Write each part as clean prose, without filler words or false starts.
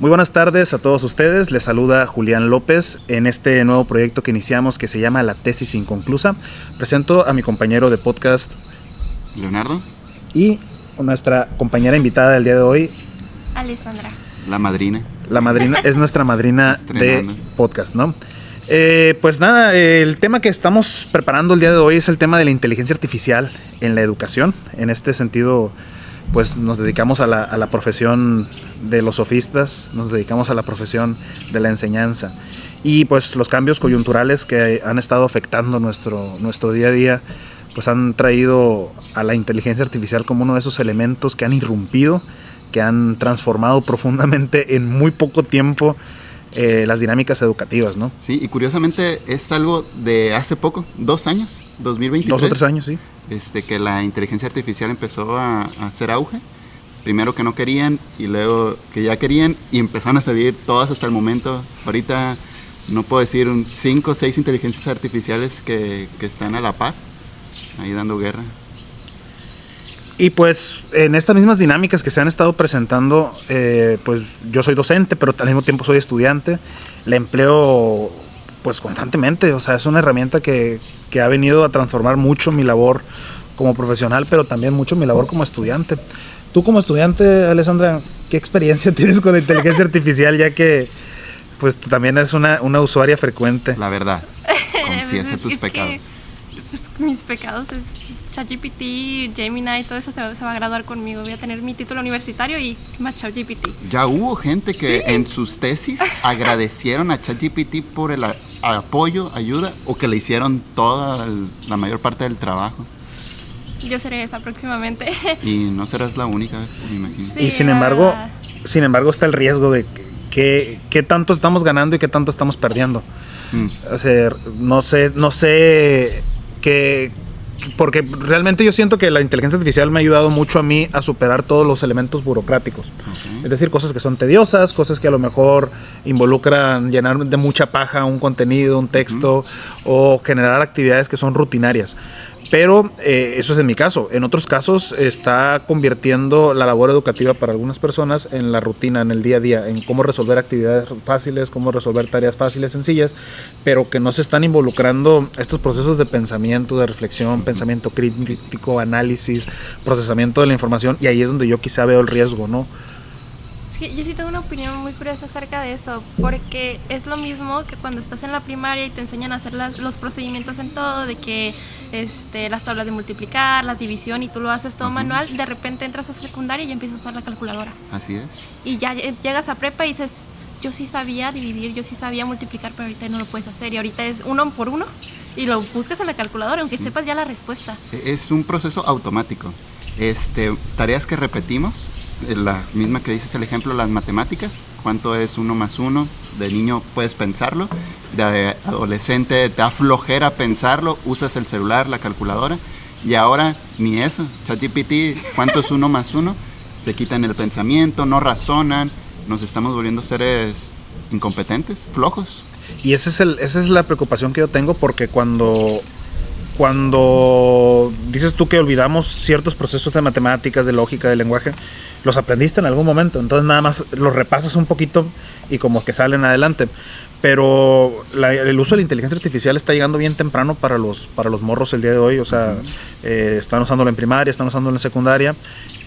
Muy buenas tardes a todos ustedes, les saluda Julián López en este nuevo proyecto que iniciamos que se llama La Tesis Inconclusa. Presento a mi compañero de podcast, Leonardo, y nuestra compañera invitada del día de hoy, Alessandra. la madrina. La madrina es nuestra madrina de podcast, ¿no? Pues nada, el tema que estamos preparando el día de hoy es el tema de la inteligencia artificial en la educación. En este sentido, pues nos dedicamos a la profesión de los sofistas, nos dedicamos a la profesión de la enseñanza. Y pues los cambios coyunturales que han estado afectando nuestro día a día, pues han traído a la inteligencia artificial como uno de esos elementos que han irrumpido, que han transformado profundamente en muy poco tiempo las dinámicas educativas, ¿no? Sí, y curiosamente es algo de hace poco, 2 años, 2023. 2 o 3 años, sí. Que la inteligencia artificial empezó a hacer auge. Primero que no querían y luego que ya querían y empezaron a salir todas hasta el momento. Ahorita no puedo decir 5 o 6 inteligencias artificiales que están a la par, ahí dando guerra. Y pues en estas mismas dinámicas que se han estado presentando, pues yo soy docente, pero al mismo tiempo soy estudiante. La empleo pues constantemente, o sea, es una herramienta que ha venido a transformar mucho mi labor como profesional, pero también mucho mi labor como estudiante. Tú como estudiante, Alessandra, ¿qué experiencia tienes con la inteligencia artificial, ya que pues tú también eres una usuaria frecuente? La verdad, confiesa tus pecados. Pues mis pecados es ChatGPT, Gemini, todo eso se va a graduar conmigo. Voy a tener mi título universitario y más ChatGPT. Ya hubo gente que ¿Sí? en sus tesis agradecieron a ChatGPT por el apoyo, ayuda, o que le hicieron la mayor parte del trabajo. Yo seré esa próximamente. Y no serás la única, me imagino. Sí, Y sin embargo está el riesgo de qué tanto estamos ganando y qué tanto estamos perdiendo. O sea, no sé qué, porque realmente yo siento que la inteligencia artificial me ha ayudado mucho a mí a superar todos los elementos burocráticos. Okay. Es decir, cosas que son tediosas, cosas que a lo mejor involucran llenar de mucha paja un contenido, un texto, o generar actividades que son rutinarias. Pero eso es en mi caso. En otros casos está convirtiendo la labor educativa para algunas personas en la rutina, en el día a día, en cómo resolver actividades fáciles, cómo resolver tareas fáciles, sencillas, pero que no se están involucrando estos procesos de pensamiento, de reflexión, pensamiento crítico, análisis, procesamiento de la información, y ahí es donde yo quizá veo el riesgo, ¿no? Yo sí tengo una opinión muy curiosa acerca de eso, porque es lo mismo que cuando estás en la primaria y te enseñan a hacer los procedimientos en todo, de que las tablas de multiplicar, la división, y tú lo haces todo manual. De repente entras a secundaria y ya empiezas a usar la calculadora. Así es. Y ya llegas a prepa y dices, yo sí sabía dividir, yo sí sabía multiplicar, pero ahorita no lo puedes hacer, y ahorita es 1 por 1 y lo buscas en la calculadora, aunque sepas ya la respuesta. Es un proceso automático. Tareas que repetimos, la misma que dices el ejemplo, las matemáticas, cuánto es 1 más 1, de niño puedes pensarlo, de adolescente te da flojera pensarlo, usas el celular, la calculadora, y ahora ni eso, ChatGPT, cuánto es 1 más 1, se quitan el pensamiento, no razonan, nos estamos volviendo seres incompetentes, flojos. Y esa es la preocupación que yo tengo, porque cuando dices tú que olvidamos ciertos procesos de matemáticas, de lógica, de lenguaje, los aprendiste en algún momento, entonces nada más los repasas un poquito y como que salen adelante. Pero el uso de la inteligencia artificial está llegando bien temprano para los morros el día de hoy. O sea, están usándolo en primaria, están usándolo en secundaria,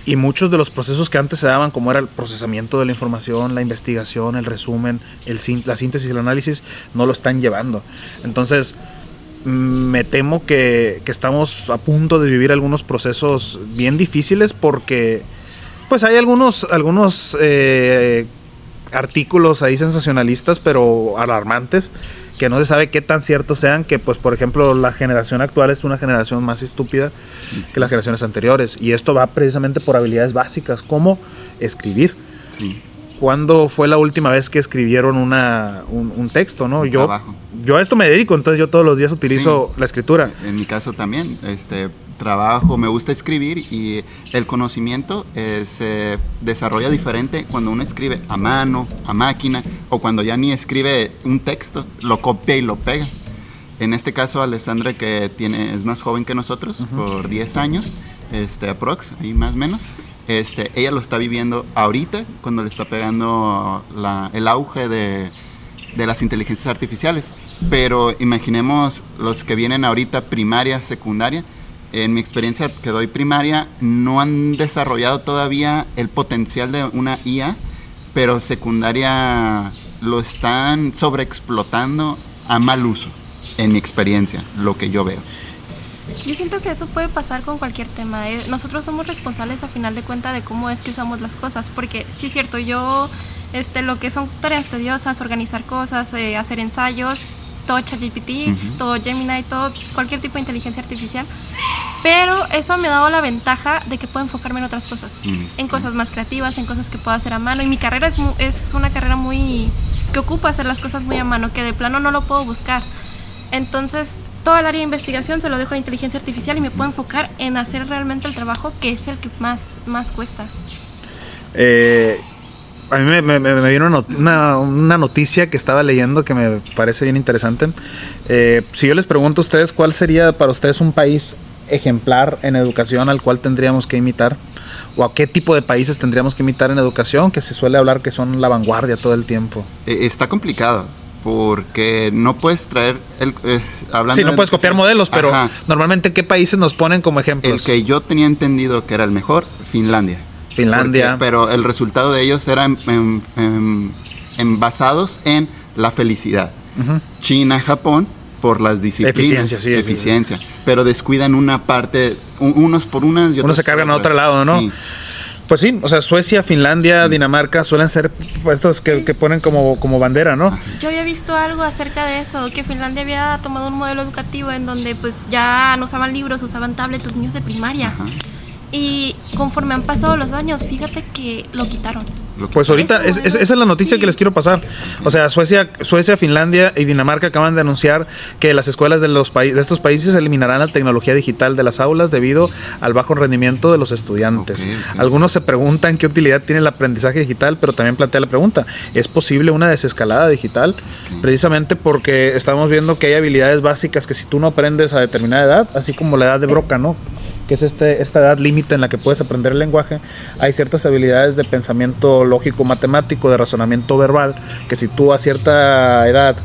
y muchos de los procesos que antes se daban, como era el procesamiento de la información, la investigación, el resumen, la síntesis y el análisis, no lo están llevando. Entonces me temo que estamos a punto de vivir algunos procesos bien difíciles, porque pues hay algunos artículos ahí sensacionalistas, pero alarmantes, que no se sabe qué tan ciertos sean, que pues por ejemplo la generación actual es una generación más estúpida que las generaciones anteriores, y esto va precisamente por habilidades básicas como escribir. Sí. ¿Cuándo fue la última vez que escribieron un texto, no? Yo a esto me dedico, entonces yo todos los días utilizo la escritura. En mi caso también, trabajo, me gusta escribir, y el conocimiento se desarrolla diferente cuando uno escribe a mano, a máquina, o cuando ya ni escribe un texto, lo copia y lo pega. En este caso, Alessandra, que es más joven que nosotros, por 10 años, aprox, y más o menos, ella lo está viviendo ahorita, cuando le está pegando el auge de las inteligencias artificiales. Pero imaginemos los que vienen ahorita, primaria, secundaria. En mi experiencia que doy primaria, no han desarrollado todavía el potencial de una IA, pero secundaria lo están sobreexplotando a mal uso, en mi experiencia, lo que yo veo. Yo siento que eso puede pasar con cualquier tema. Nosotros somos responsables a final de cuentas de cómo es que usamos las cosas, porque sí es cierto, yo lo que son tareas tediosas, organizar cosas, hacer ensayos, todo ChatGPT, todo Gemini, todo cualquier tipo de inteligencia artificial, pero eso me ha dado la ventaja de que puedo enfocarme en otras cosas, en cosas más creativas, en cosas que puedo hacer a mano, y mi carrera es una carrera que ocupa hacer las cosas muy a mano, que de plano no lo puedo buscar. Entonces, todo el área de investigación se lo dejo a la inteligencia artificial y me puedo enfocar en hacer realmente el trabajo, que es el que más cuesta. A mí me vino una noticia que estaba leyendo que me parece bien interesante. Si yo les pregunto a ustedes, ¿cuál sería para ustedes un país ejemplar en educación al cual tendríamos que imitar? ¿O a qué tipo de países tendríamos que imitar en educación, que se suele hablar que son la vanguardia todo el tiempo? Está complicado, porque no puedes traer... sí, no puedes copiar modelos, pero normalmente, ¿qué países nos ponen como ejemplos? El que yo tenía entendido que era el mejor, Finlandia. Pero el resultado de ellos era basados en la felicidad. China, Japón, por las disciplinas. Eficiencia. Pero descuidan una parte, unos por unas y otros. Unos se cargan a otro lado, ¿no? Sí. Pues sí, o sea, Suecia, Finlandia, Dinamarca suelen ser estos que ponen como bandera, ¿no? Yo había visto algo acerca de eso, que Finlandia había tomado un modelo educativo en donde pues ya no usaban libros, usaban tablets los niños de primaria. Y conforme han pasado los años, fíjate que lo quitaron. Pues ahorita esa es la noticia que les quiero pasar. O sea, Suecia, Finlandia y Dinamarca acaban de anunciar que las escuelas de estos países eliminarán la tecnología digital de las aulas debido al bajo rendimiento de los estudiantes. Okay. Algunos se preguntan qué utilidad tiene el aprendizaje digital, pero también plantea la pregunta, ¿es posible una desescalada digital? Precisamente porque estamos viendo que hay habilidades básicas que si tú no aprendes a determinada edad, así como la edad de Broca, ¿no?, que es esta edad límite en la que puedes aprender el lenguaje, hay ciertas habilidades de pensamiento lógico matemático, de razonamiento verbal, que si tú a cierta edad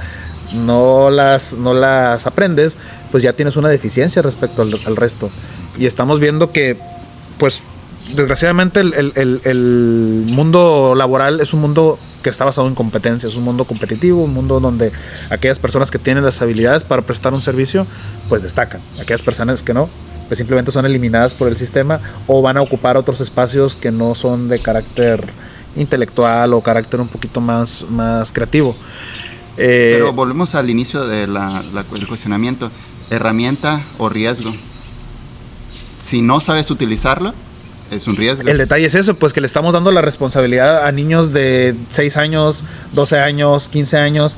no las aprendes, pues ya tienes una deficiencia respecto al resto. Y estamos viendo que, pues, desgraciadamente el mundo laboral es un mundo que está basado en competencia, es un mundo competitivo, un mundo donde aquellas personas que tienen las habilidades para prestar un servicio, pues destacan. Aquellas personas que no, pues simplemente son eliminadas por el sistema o van a ocupar otros espacios que no son de carácter intelectual o carácter un poquito más creativo. Pero volvemos al inicio del cuestionamiento, herramienta o riesgo. Si no sabes utilizarlo, es un riesgo. El detalle es eso, pues que le estamos dando la responsabilidad a niños de 6 años, 12 años, 15 años,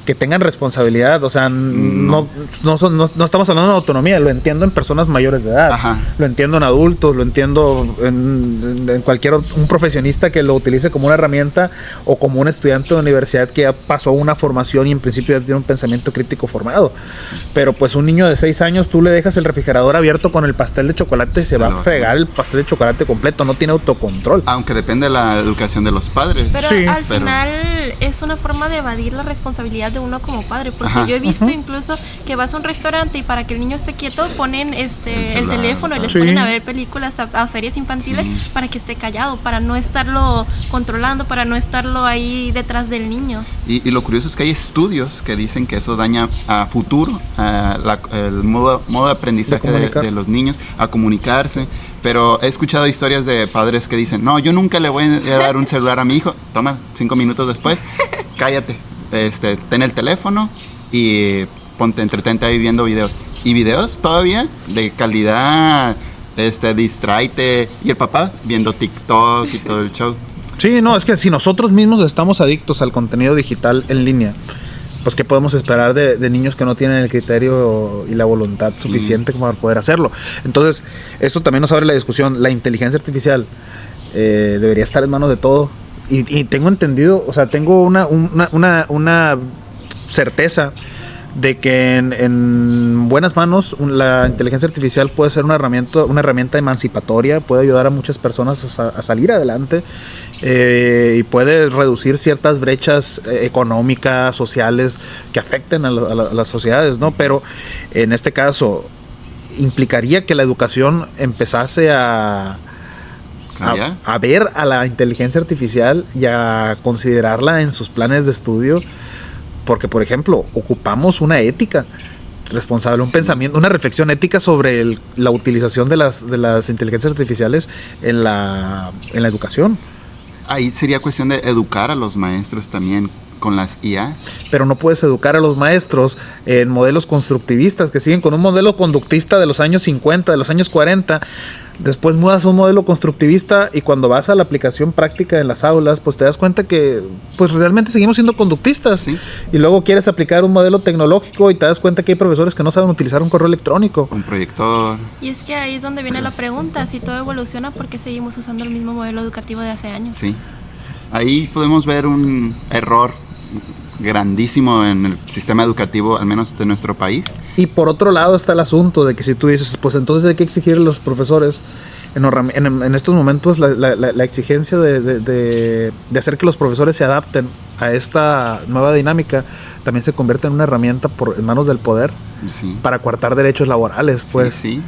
que tengan responsabilidad. O sea, no estamos hablando de autonomía, lo entiendo en personas mayores de edad. Ajá. Lo entiendo en adultos, lo entiendo en un profesionista que lo utilice como una herramienta, o como un estudiante de universidad que ya pasó una formación y en principio ya tiene un pensamiento crítico formado. Pero pues un niño de 6 años, tú le dejas el refrigerador abierto con el pastel de chocolate y se va a fregar el pastel de chocolate completo, no tiene autocontrol. Aunque depende de la educación de los padres. Pero sí, al final es una forma de evadir la responsabilidad de uno como padre, porque yo he visto incluso que vas a un restaurante y para que el niño esté quieto ponen el teléfono y les ponen a ver películas, a series infantiles, para que esté callado, para no estarlo controlando, para no estarlo ahí detrás del niño. Y lo curioso es que hay estudios que dicen que eso daña a futuro el modo de aprendizaje de los niños, a comunicarse. Pero he escuchado historias de padres que dicen, no, yo nunca le voy a dar un celular a mi hijo. Toma, 5 minutos después, cállate. Ten el teléfono y entretente ahí viendo videos. Y videos todavía de calidad, distráete. Y el papá viendo TikTok y todo el show. Sí, no, es que si nosotros mismos estamos adictos al contenido digital en línea, pues ¿qué podemos esperar de niños que no tienen el criterio y la voluntad suficiente como para poder hacerlo? Entonces, esto también nos abre la discusión. La inteligencia artificial debería estar en manos de todo. Y tengo entendido, o sea, tengo una certeza de que en buenas manos la inteligencia artificial puede ser una herramienta emancipatoria, puede ayudar a muchas personas a salir adelante, y puede reducir ciertas brechas económicas, sociales que afecten a las sociedades, ¿no? Pero en este caso implicaría que la educación empezase a ver a la inteligencia artificial y a considerarla en sus planes de estudio, porque, por ejemplo, ocupamos una ética responsable, un pensamiento, una reflexión ética sobre la utilización de las inteligencias artificiales en la educación. Ahí sería cuestión de educar a los maestros también con las IA. Pero no puedes educar a los maestros en modelos constructivistas que siguen con un modelo conductista de los años 50, de los años 40. Después mudas a un modelo constructivista y cuando vas a la aplicación práctica en las aulas, pues te das cuenta que pues realmente seguimos siendo conductistas. Sí. Y luego quieres aplicar un modelo tecnológico y te das cuenta que hay profesores que no saben utilizar un correo electrónico. Un proyector. Y es que ahí es donde viene la pregunta, si todo evoluciona, ¿por qué seguimos usando el mismo modelo educativo de hace años? Sí. Ahí podemos ver un error grandísimo en el sistema educativo, al menos de nuestro país. Y por otro lado está el asunto de que si tú dices, pues entonces hay que exigir a los profesores en estos momentos la exigencia de hacer que los profesores se adapten a esta nueva dinámica también se convierte en una herramienta en manos del poder. Sí. Para coartar derechos laborales, pues. Sí.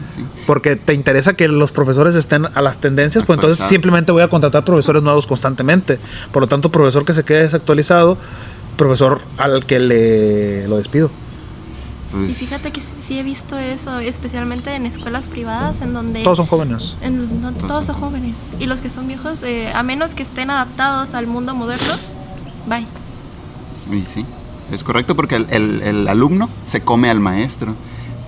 Porque te interesa que los profesores estén a las tendencias, pues entonces simplemente voy a contratar profesores nuevos constantemente. Por lo tanto, profesor que se quede desactualizado, profesor al que lo despido. Pues, y fíjate que sí he visto eso, especialmente en escuelas privadas, en donde... Todos son jóvenes. Todos son jóvenes. Y los que son viejos, a menos que estén adaptados al mundo moderno, bye. Y sí, es correcto, porque el alumno se come al maestro.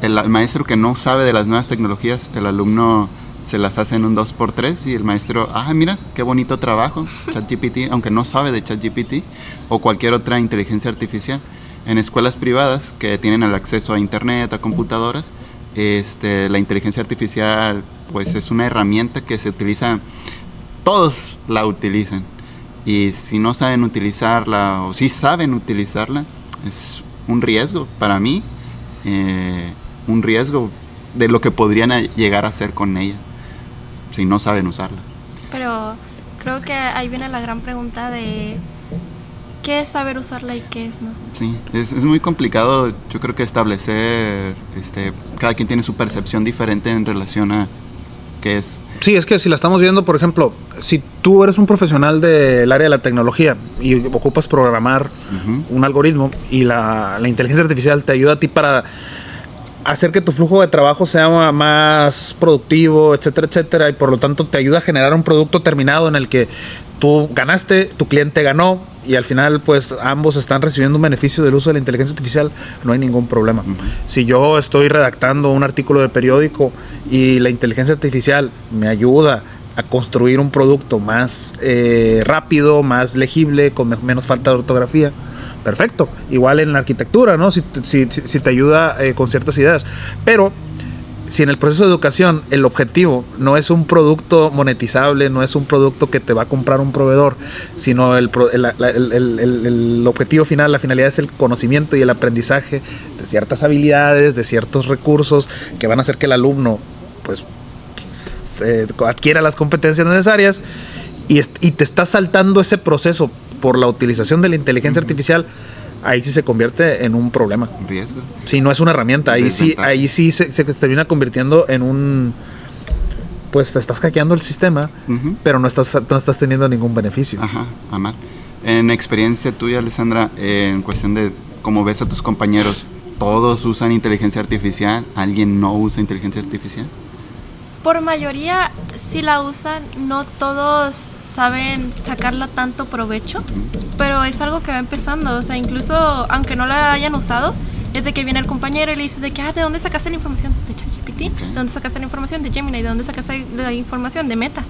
El maestro que no sabe de las nuevas tecnologías, el alumno se las hace en un 2x3 y el maestro, mira, qué bonito trabajo, ChatGPT, aunque no sabe de ChatGPT o cualquier otra inteligencia artificial. En escuelas privadas que tienen el acceso a internet, a computadoras, la inteligencia artificial pues es una herramienta que se utiliza, todos la utilizan, y si no saben utilizarla o si saben utilizarla, es un riesgo para mí, un riesgo de lo que podrían llegar a hacer con ella si no saben usarla. Pero creo que ahí viene la gran pregunta de qué es saber usarla y qué es no. Sí, es muy complicado, yo creo que establecer, cada quien tiene su percepción diferente en relación a qué es. Sí, es que si la estamos viendo, por ejemplo, si tú eres un profesional del área de la tecnología y ocupas programar un algoritmo y la inteligencia artificial te ayuda a ti para hacer que tu flujo de trabajo sea más productivo, etcétera, etcétera, y por lo tanto te ayuda a generar un producto terminado en el que tú ganaste, tu cliente ganó, y al final pues ambos están recibiendo un beneficio del uso de la inteligencia artificial, no hay ningún problema. Si yo estoy redactando un artículo de periódico y la inteligencia artificial me ayuda a construir un producto más rápido, más legible, con menos falta de ortografía, perfecto. Igual en la arquitectura, ¿no? Si te ayuda con ciertas ideas. Pero si en el proceso de educación el objetivo no es un producto monetizable, no es un producto que te va a comprar un proveedor, sino el objetivo final, la finalidad es el conocimiento y el aprendizaje de ciertas habilidades, de ciertos recursos que van a hacer que el alumno pues adquiera las competencias necesarias, y te está saltando ese proceso por la utilización de la inteligencia artificial, ahí sí se convierte en un problema. Un riesgo. Sí, no es una herramienta. Ahí sí se termina convirtiendo en un... Pues estás hackeando el sistema, pero no estás teniendo ningún beneficio. Amar. En experiencia tuya, Alessandra, en cuestión de cómo ves a tus compañeros, ¿todos usan inteligencia artificial? ¿Alguien no usa inteligencia artificial? Por mayoría sí la usan, no todos saben sacarla tanto provecho, pero es algo que va empezando, o sea, incluso aunque no la hayan usado, es de que viene el compañero y le dice de que, ¿de dónde sacaste la información? De ChatGPT. ¿De dónde sacaste la información? De Gemini. ¿De dónde sacaste la información? De Meta.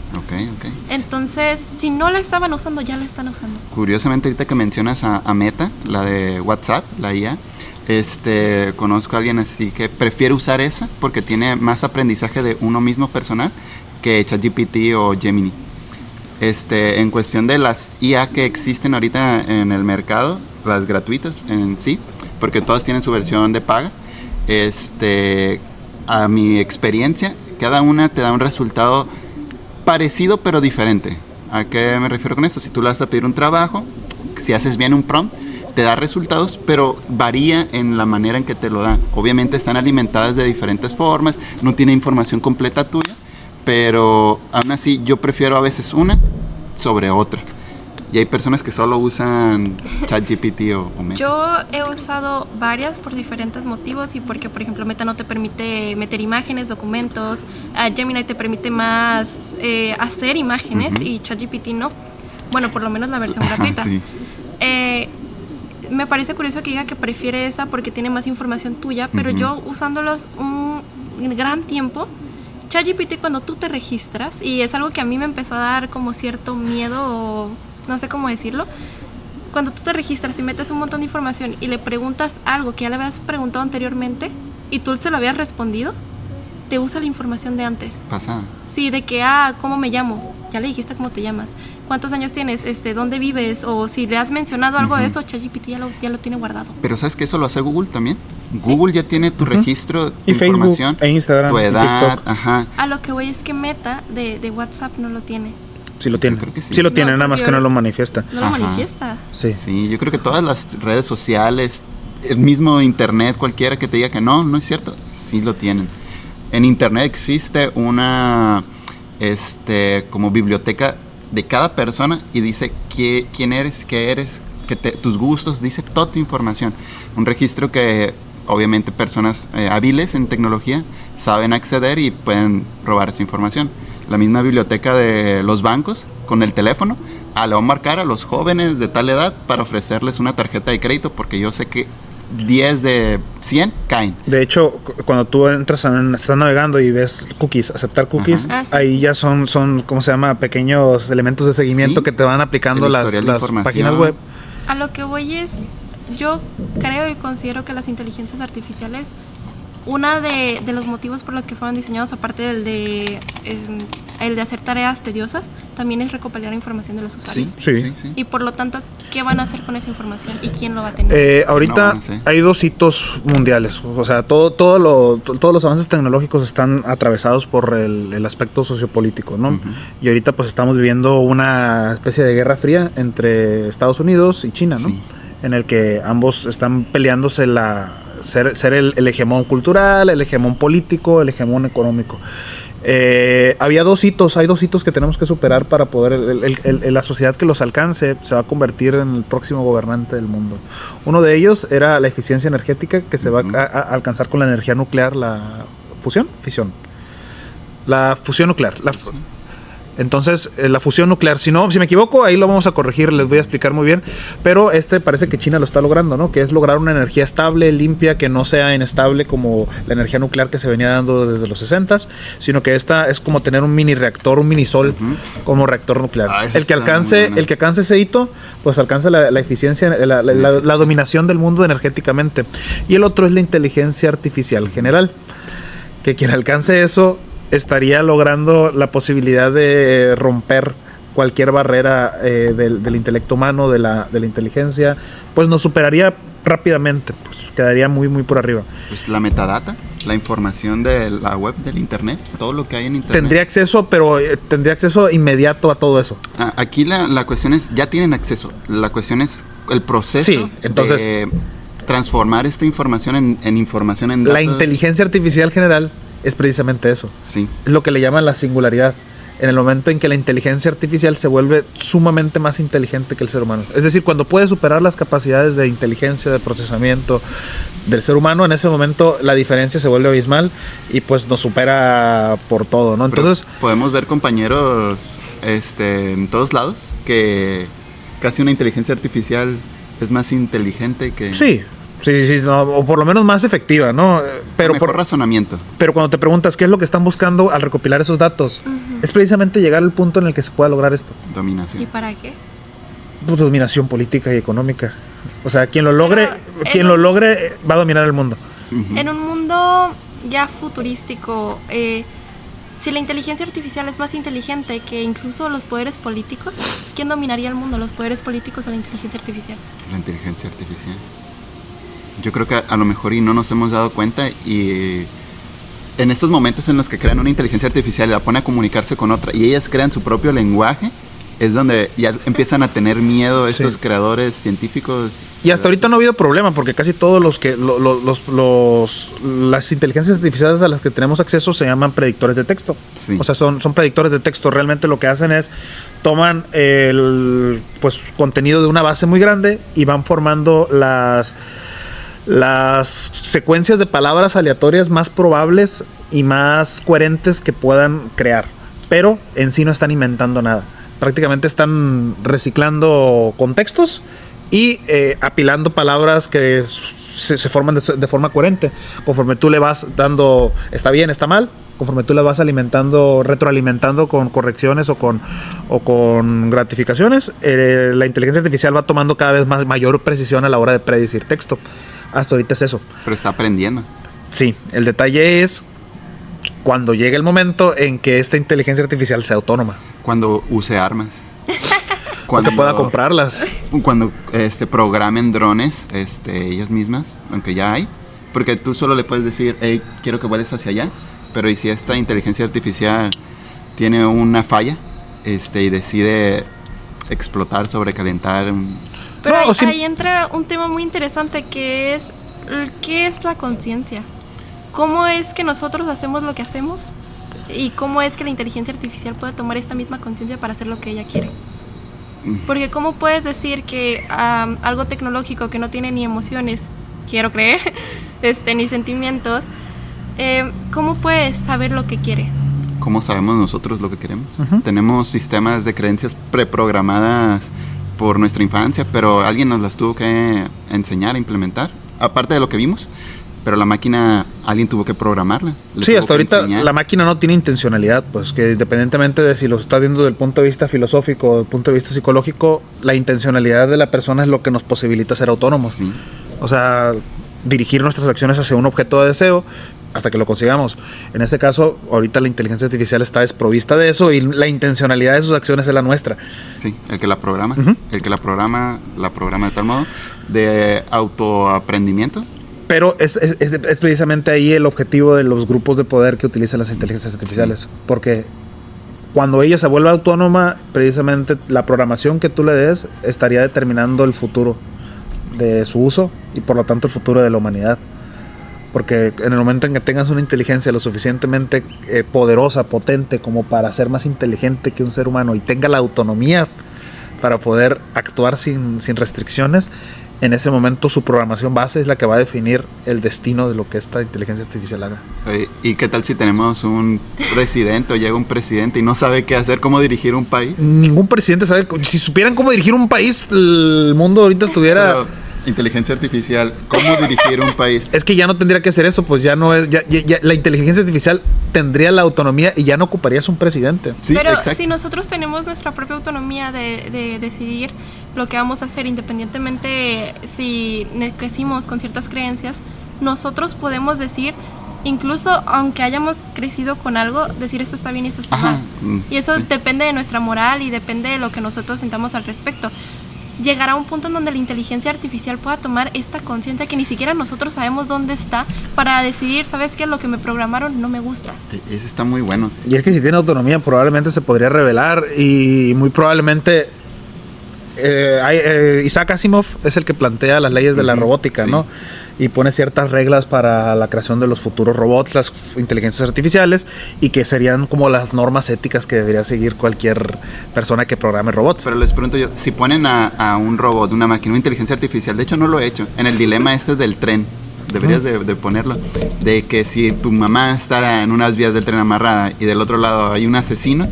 Entonces, si no la estaban usando, ya la están usando. Curiosamente, ahorita que mencionas a Meta, la de WhatsApp, la IA, conozco a alguien así que prefiere usar esa porque tiene más aprendizaje de uno mismo personal que ChatGPT o Gemini. En cuestión de las IA que existen ahorita en el mercado, las gratuitas en sí, porque todas tienen su versión de paga. A mi experiencia, cada una te da un resultado parecido pero diferente. ¿A qué me refiero con esto? Si tú le vas a pedir un trabajo, si haces bien un prompt, te da resultados, pero varía en la manera en que te lo da. Obviamente están alimentadas de diferentes formas, no tiene información completa tuya, pero aún así yo prefiero a veces una sobre otra. Y hay personas que solo usan ChatGPT o Meta. Yo he usado varias por diferentes motivos y porque, por ejemplo, Meta no te permite meter imágenes, documentos, Gemini te permite más hacer imágenes y ChatGPT no. Bueno, por lo menos la versión gratuita. Sí. Me parece curioso que diga que prefiere esa porque tiene más información tuya, pero yo usándolos un gran tiempo, ChatGPT cuando tú te registras, y es algo que a mí me empezó a dar como cierto miedo o no sé cómo decirlo, cuando tú te registras y metes un montón de información y le preguntas algo que ya le habías preguntado anteriormente y tú se lo habías respondido, te usa la información de antes. Pasada. Sí, de que, ¿cómo me llamo? Ya le dijiste cómo te llamas. ¿Cuántos años tienes? ¿Dónde vives? O si le has mencionado algo de eso, ChatGPT ya lo tiene guardado. Pero ¿sabes que eso lo hace Google también? ¿Sí? Google ya tiene tu registro de y información, Facebook, e Instagram, tu edad, A lo que voy es que Meta de WhatsApp no lo tiene. Sí lo tiene. Yo creo que sí. Sí lo tiene, nada más que no lo manifiesta. No lo manifiesta. Sí, yo creo que todas las redes sociales, el mismo internet, cualquiera que te diga que no es cierto, sí lo tienen. En internet existe una como biblioteca de cada persona y dice quién eres, qué eres, tus gustos, dice toda tu información. Un registro que obviamente personas hábiles en tecnología saben acceder y pueden robar esa información. La misma biblioteca de los bancos con el teléfono, le voy a marcar a los jóvenes de tal edad para ofrecerles una tarjeta de crédito porque yo sé que 10 de 100 caen. De hecho, cuando tú entras, estás navegando y ves cookies, aceptar cookies, ahí ya son, ¿cómo se llama? Pequeños elementos de seguimiento que te van aplicando las páginas web. A lo que voy es, yo creo y considero que las inteligencias artificiales, una de los motivos por los que fueron diseñados, aparte del de hacer tareas tediosas, también es recopilar información de los usuarios. Sí. Y por lo tanto, ¿qué van a hacer con esa información? ¿Y quién lo va a tener? Ahorita hay 2 hitos mundiales. O sea, todos los avances tecnológicos están atravesados por el aspecto sociopolítico, ¿no? Y ahorita pues estamos viviendo una especie de guerra fría entre Estados Unidos y China, ¿no? En el que ambos están peleándose ser el hegemón cultural, el hegemón político, el hegemón económico. Hay 2 hitos que tenemos que superar para poder la sociedad que los alcance se va a convertir en el próximo gobernante del mundo. Uno de ellos era la eficiencia energética, que se va a alcanzar con la energía nuclear, la fisión nuclear. Entonces, la fusión nuclear, si me equivoco, ahí lo vamos a corregir, les voy a explicar muy bien, pero parece que China lo está logrando, ¿no? Que es lograr una energía estable, limpia, que no sea inestable como la energía nuclear que se venía dando desde los 60s, sino que esta es como tener un mini reactor, un mini sol como reactor nuclear. El que alcance ese hito, pues alcanza la eficiencia, la dominación del mundo energéticamente. Y el otro es la inteligencia artificial general, que quien alcance eso estaría logrando la posibilidad de romper cualquier barrera del intelecto humano, de la inteligencia, pues nos superaría rápidamente, pues quedaría muy, muy por arriba. Pues la metadata, la información de la web, del internet, todo lo que hay en internet. Tendría acceso inmediato a todo eso. Aquí la cuestión es, ya tienen acceso, la cuestión es el proceso de transformar esta información en información en datos. La inteligencia artificial general es precisamente eso. Sí. Es lo que le llaman la singularidad. En el momento en que la inteligencia artificial se vuelve sumamente más inteligente que el ser humano. Es decir, cuando puede superar las capacidades de inteligencia, de procesamiento del ser humano, en ese momento la diferencia se vuelve abismal y pues nos supera por todo, ¿no? Entonces, pero podemos ver compañeros en todos lados que casi una inteligencia artificial es más inteligente que... Sí, no, o por lo menos más efectiva, ¿no? Pero mejor razonamiento. Pero cuando te preguntas qué es lo que están buscando al recopilar esos datos, es precisamente llegar al punto en el que se pueda lograr esto. Dominación. ¿Y para qué? Pues dominación política y económica. O sea, quien lo logre va a dominar el mundo. En un mundo ya futurístico, si la inteligencia artificial es más inteligente que incluso los poderes políticos, ¿quién dominaría el mundo? ¿Los poderes políticos o la inteligencia artificial? La inteligencia artificial. Yo creo que a lo mejor y no nos hemos dado cuenta, y en estos momentos en los que crean una inteligencia artificial y la ponen a comunicarse con otra y ellas crean su propio lenguaje, es donde ya empiezan a tener miedo estos creadores científicos. Y hasta ahorita no ha habido problema, porque casi todos las inteligencias artificiales a las que tenemos acceso se llaman predictores de texto. Sí. O sea, son predictores de texto. Realmente lo que hacen es toman el contenido de una base muy grande y van formando las secuencias de palabras aleatorias más probables y más coherentes que puedan crear. Pero en sí no están inventando nada. Prácticamente están reciclando contextos y apilando palabras que se forman de forma coherente. Conforme tú le vas dando, está bien, está mal, conforme tú le vas retroalimentando con correcciones o con gratificaciones, la inteligencia artificial va tomando cada vez mayor precisión a la hora de predecir texto. Hasta ahorita es eso. Pero está aprendiendo. Sí, el detalle es cuando llegue el momento en que esta inteligencia artificial sea autónoma. Cuando use armas. Cuando pueda comprarlas. Cuando programen drones ellas mismas, aunque ya hay. Porque tú solo le puedes decir, hey, quiero que vueles hacia allá. Pero ¿y si esta inteligencia artificial tiene una falla y decide explotar, sobrecalentar? Pero ahí entra un tema muy interesante, que es ¿qué es la conciencia? ¿Cómo es que nosotros hacemos lo que hacemos? ¿Y cómo es que la inteligencia artificial puede tomar esta misma conciencia para hacer lo que ella quiere? Porque ¿cómo puedes decir que algo tecnológico que no tiene ni emociones, quiero creer, ni sentimientos, ¿cómo puedes saber lo que quiere? ¿Cómo sabemos nosotros lo que queremos? Uh-huh. Tenemos sistemas de creencias preprogramadas por nuestra infancia, pero alguien nos las tuvo que enseñar a implementar, aparte de lo que vimos. Pero la máquina, alguien tuvo que programarla. Sí, hasta ahorita la máquina no tiene intencionalidad, pues que independientemente de si lo está viendo desde el punto de vista filosófico o desde el punto de vista psicológico, la intencionalidad de la persona es lo que nos posibilita ser autónomos. Sí. O sea, dirigir nuestras acciones hacia un objeto de deseo hasta que lo consigamos. En este caso, ahorita la inteligencia artificial está desprovista de eso y la intencionalidad de sus acciones es la nuestra. Sí, el que la programa, uh-huh. El que la programa de tal modo de autoaprendimiento. Pero es precisamente ahí el objetivo de los grupos de poder que utilizan las inteligencias artificiales. Porque cuando ella se vuelva autónoma, precisamente la programación que tú le des estaría determinando el futuro de su uso y por lo tanto el futuro de la humanidad. Porque en el momento en que tengas una inteligencia lo suficientemente poderosa, potente, como para ser más inteligente que un ser humano y tenga la autonomía para poder actuar sin restricciones, en ese momento su programación base es la que va a definir el destino de lo que esta inteligencia artificial haga. ¿Y qué tal si tenemos un presidente o llega un presidente y no sabe qué hacer, cómo dirigir un país? Ningún presidente sabe. Si supieran cómo dirigir un país, el mundo ahorita estuviera... Pero, inteligencia artificial, ¿cómo dirigir un país? Es que ya no tendría que hacer eso, pues ya no es... Ya, la inteligencia artificial tendría la autonomía y ya no ocuparías un presidente. Sí, pero exacto. Si nosotros tenemos nuestra propia autonomía de decidir lo que vamos a hacer, independientemente si crecimos con ciertas creencias, nosotros podemos decir, incluso aunque hayamos crecido con algo, decir esto está bien y esto está mal. Y eso depende de nuestra moral y depende de lo que nosotros sintamos al respecto. Llegará un punto en donde la inteligencia artificial pueda tomar esta conciencia que ni siquiera nosotros sabemos dónde está para decidir, ¿sabes qué? Lo que me programaron no me gusta. Ese está muy bueno. Y es que si tiene autonomía probablemente se podría revelar y muy probablemente Isaac Asimov es el que plantea las leyes de la robótica, sí, ¿no? Y pone ciertas reglas para la creación de los futuros robots, las inteligencias artificiales, y que serían como las normas éticas que debería seguir cualquier persona que programe robots. Pero les pregunto yo, si ponen a un robot, una máquina, una inteligencia artificial, de hecho no lo he hecho, en el dilema del tren, deberías de ponerlo, de que si tu mamá está en unas vías del tren amarrada y del otro lado hay un asesino,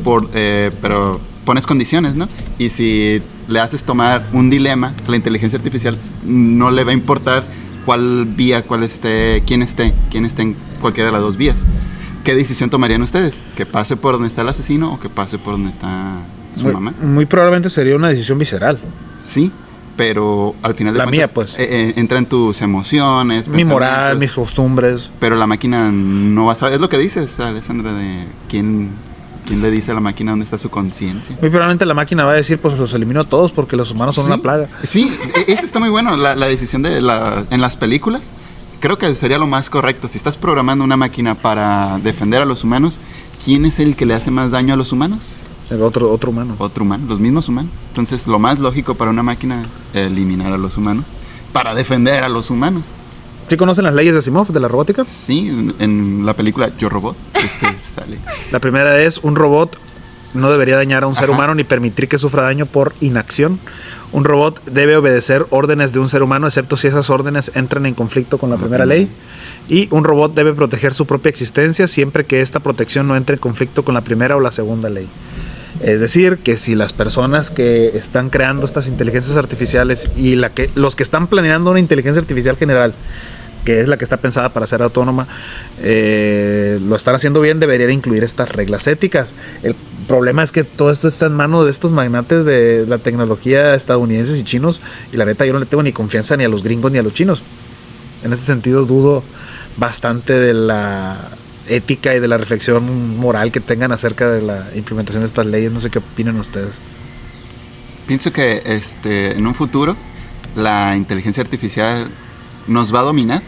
pero pones condiciones, ¿no? Y si le haces tomar un dilema, la inteligencia artificial no le va a importar cuál vía, quién esté en cualquiera de las dos vías. ¿Qué decisión tomarían ustedes? ¿Que pase por donde está el asesino o que pase por donde está su mamá? Muy probablemente sería una decisión visceral. Sí, pero al final de la cuentas, mía, pues. Entra en tus emociones, mi moral, mis costumbres. Pero la máquina no va a saber. Es lo que dices, Alessandra, de quién ¿Quién le dice a la máquina dónde está su conciencia? Muy probablemente la máquina va a decir, pues los elimino a todos porque los humanos son Sí. una plaga. Sí, eso está muy bueno, la decisión en las películas. Creo que sería lo más correcto. Si estás programando una máquina para defender a los humanos, ¿quién es el que le hace más daño a los humanos? El otro humano. Otro humano, los mismos humanos. Entonces, lo más lógico para una máquina es eliminar a los humanos para defender a los humanos. ¿Sí conocen las leyes de Asimov de la robótica? Sí, en la película Yo Robot sale. La primera es, un robot no debería dañar a un ser Ajá. humano ni permitir que sufra daño por inacción. Un robot debe obedecer órdenes de un ser humano, excepto si esas órdenes entran en conflicto con la primera ley. Y un robot debe proteger su propia existencia siempre que esta protección no entre en conflicto con la primera o la segunda ley. Es decir, que si las personas que están creando estas inteligencias artificiales y los que están planeando una inteligencia artificial general, que es la que está pensada para ser autónoma, lo están haciendo bien, deberían incluir estas reglas éticas. El problema es que todo esto está en manos de estos magnates de la tecnología estadounidenses y chinos, y la neta yo no le tengo ni confianza ni a los gringos ni a los chinos. En este sentido dudo bastante de la ética y de la reflexión moral que tengan acerca de la implementación de estas leyes. No sé qué opinan ustedes. Pienso que en un futuro la inteligencia artificial nos va a dominar,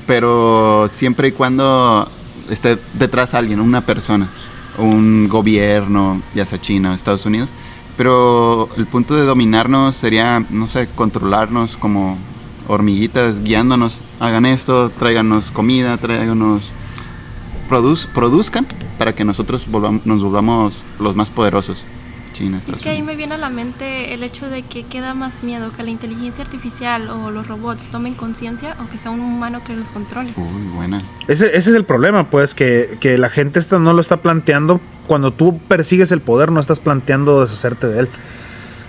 pero siempre y cuando esté detrás alguien, una persona, un gobierno, ya sea China o Estados Unidos. Pero el punto de dominarnos sería, no sé, controlarnos como hormiguitas, guiándonos. Hagan esto, tráiganos comida, produzcan para que nosotros nos volvamos los más poderosos. China, Estados Es que ahí Unidos. me viene a la mente el hecho de que queda más miedo que la inteligencia artificial o los robots tomen conciencia o que sea un humano que los controle. Uy, buena. Ese es el problema, pues, que la gente no lo está planteando. Cuando tú persigues el poder, no estás planteando deshacerte de él,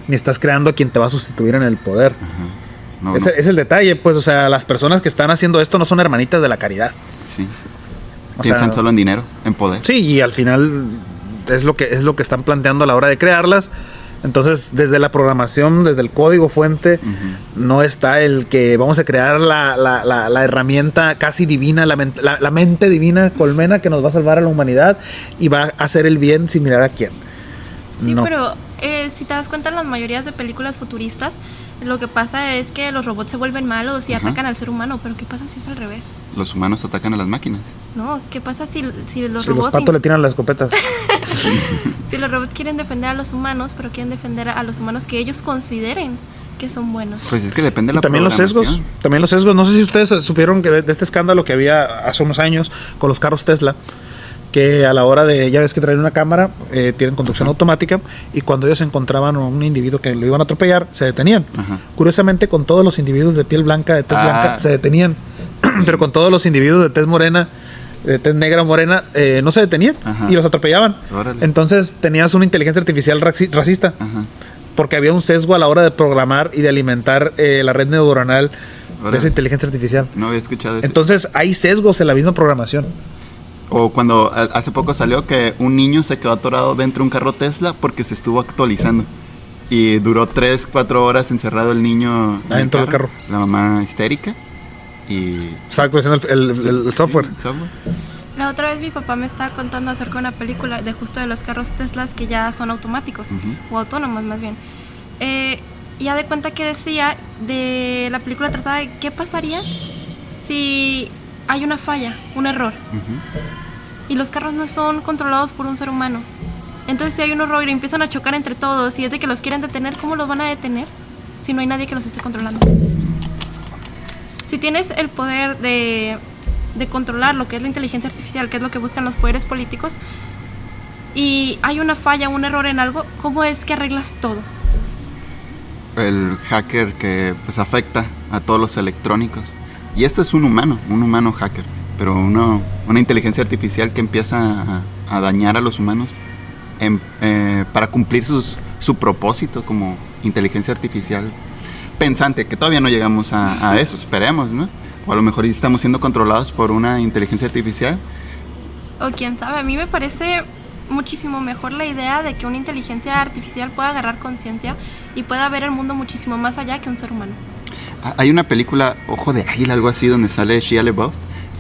ni estás creando a quien te va a sustituir en el poder. Ajá. No, Ese es el detalle, pues, o sea, las personas que están haciendo esto no son hermanitas de la caridad. Sí. O Piensan sea, solo en dinero, en poder. Sí, y al final es lo que están planteando a la hora de crearlas. Entonces, desde la programación, desde el código fuente, no está el que vamos a crear la herramienta casi divina, la mente divina, colmena, que nos va a salvar a la humanidad y va a hacer el bien sin mirar a quién. Sí, No. pero si te das cuenta, en las mayorías de películas futuristas, lo que pasa es que los robots se vuelven malos y Ajá. atacan al ser humano, pero ¿qué pasa si es al revés? Los humanos atacan a las máquinas. No, ¿qué pasa si los Si los robots patos le tiran las escopetas. si los robots quieren defender a los humanos, pero quieren defender a los humanos que ellos consideren que son buenos? Pues es que depende de la También los programación. sesgos. También los sesgos. No sé si ustedes supieron que de este escándalo que había hace unos años con los carros Tesla, que a la hora de, ya ves que traen una cámara, tienen conducción Ajá. automática, y cuando ellos encontraban a un individuo que lo iban a atropellar, se detenían. Ajá. Curiosamente, con todos los individuos de piel blanca, de tez blanca, se detenían. Pero con todos los individuos de tez morena, de tez negra morena, no se detenían. Ajá. Y los atropellaban. Órale. Entonces tenías una inteligencia artificial racista, Ajá. porque había un sesgo a la hora de programar y de alimentar la red neuronal de Órale. esa inteligencia artificial. No había escuchado eso. Entonces hay sesgos en la misma programación. O cuando hace poco salió que un niño se quedó atorado dentro de un carro Tesla porque se estuvo actualizando. Y duró 3-4 horas encerrado el niño en Adentro del carro. La mamá histérica. Y... Estaba actualizando el software. Sí, el software. La otra vez mi papá me estaba contando acerca de una película de justo de los carros Teslas que ya son automáticos, Ujú. o autónomos más bien. Y ya de cuenta que decía, de la película trataba de qué pasaría si hay una falla, un error, Ujú. y los carros no son controlados por un ser humano. Entonces si hay un error y empiezan a chocar entre todos y es de que los quieren detener, ¿cómo los van a detener si no hay nadie que los esté controlando? Si tienes el poder de controlar lo que es la inteligencia artificial, que es lo que buscan los poderes políticos, y hay una falla, un error en algo, ¿cómo es que arreglas todo? El hacker que pues afecta a todos los electrónicos. Y esto es un humano hacker. Pero una inteligencia artificial que empieza a dañar a los humanos para cumplir su propósito como inteligencia artificial pensante, que todavía no llegamos a eso, esperemos, ¿no? O a lo mejor estamos siendo controlados por una inteligencia artificial. O quién sabe, a mí me parece muchísimo mejor la idea de que una inteligencia artificial pueda agarrar conciencia y pueda ver el mundo muchísimo más allá que un ser humano. Hay una película, Ojo de Águila, algo así, donde sale Shia LaBeouf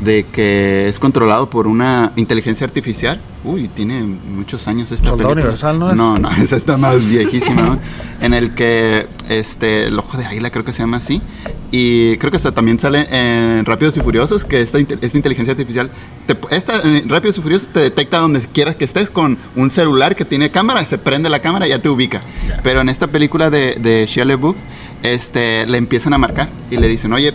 de que es controlado por una inteligencia artificial. Uy, tiene muchos años esta Soldado película. Universal, ¿no es? No, esa está más viejísima, ¿no? En el que el ojo de águila creo que se llama así. Y creo que hasta también sale en Rápidos y Furiosos, que esta inteligencia artificial, en Rápidos y Furiosos te detecta donde quieras que estés con un celular que tiene cámara, se prende la cámara y ya te ubica. Yeah. Pero en esta película de Shia LaBeouf, le empiezan a marcar y le dicen, oye,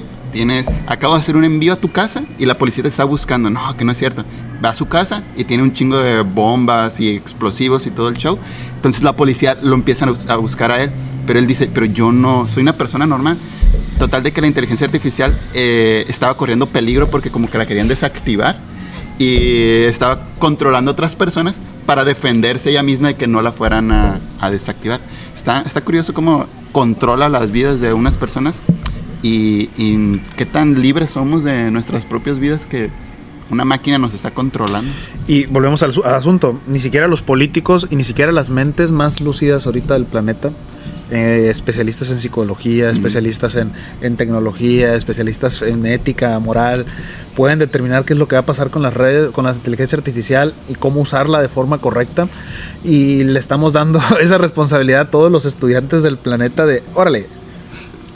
acabo de hacer un envío a tu casa y la policía te está buscando. No, que no es cierto. Va a su casa y tiene un chingo de bombas y explosivos y todo el show. Entonces la policía lo empiezan a buscar a él, pero él dice, pero yo no soy una persona normal. Total de que la inteligencia artificial estaba corriendo peligro porque como que la querían desactivar y estaba controlando a otras personas para defenderse ella misma de que no la fueran a desactivar. Está curioso cómo controla las vidas de unas personas. Y qué tan libres somos de nuestras propias vidas que una máquina nos está controlando. Y volvemos al asunto, ni siquiera los políticos y ni siquiera las mentes más lúcidas ahorita del planeta, especialistas en psicología, especialistas en tecnología, especialistas en ética, moral, pueden determinar qué es lo que va a pasar con las redes, con la inteligencia artificial y cómo usarla de forma correcta. Y le estamos dando esa responsabilidad a todos los estudiantes del planeta de, órale,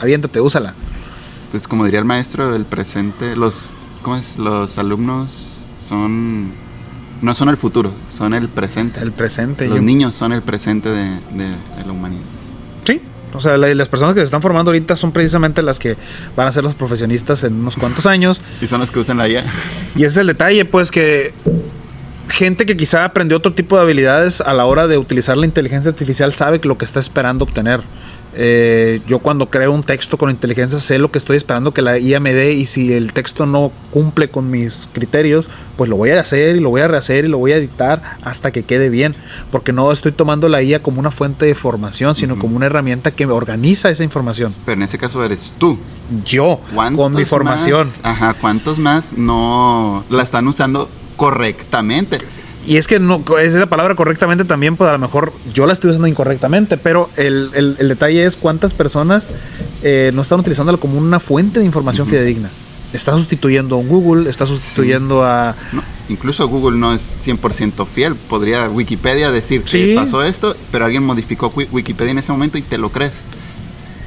aviéntate, úsala. Pues como diría el maestro, el presente, los alumnos no son el futuro, son el presente. El presente. Los niños son el presente de la humanidad. Sí, o sea, las personas que se están formando ahorita son precisamente las que van a ser los profesionistas en unos cuantos años. Y son los que usan la IA. Y ese es el detalle, pues, que gente que quizá aprendió otro tipo de habilidades a la hora de utilizar la inteligencia artificial sabe lo que está esperando obtener. Yo cuando creo un texto con inteligencia sé lo que estoy esperando que la IA me dé, y si el texto no cumple con mis criterios, pues lo voy a hacer y lo voy a rehacer y lo voy a editar hasta que quede bien, porque no estoy tomando la IA como una fuente de información, sino como una herramienta que organiza esa información. Pero en ese caso eres tú. Yo, con mi formación. ¿Cuántos más no la están usando correctamente? Y es que no, esa palabra correctamente también, pues a lo mejor yo la estoy usando incorrectamente, pero el detalle es cuántas personas no están utilizándolo como una fuente de información fidedigna. Está sustituyendo a un Google, está sustituyendo a... No, incluso Google no es 100% fiel. Podría Wikipedia decir que pasó esto, pero alguien modificó Wikipedia en ese momento y te lo crees.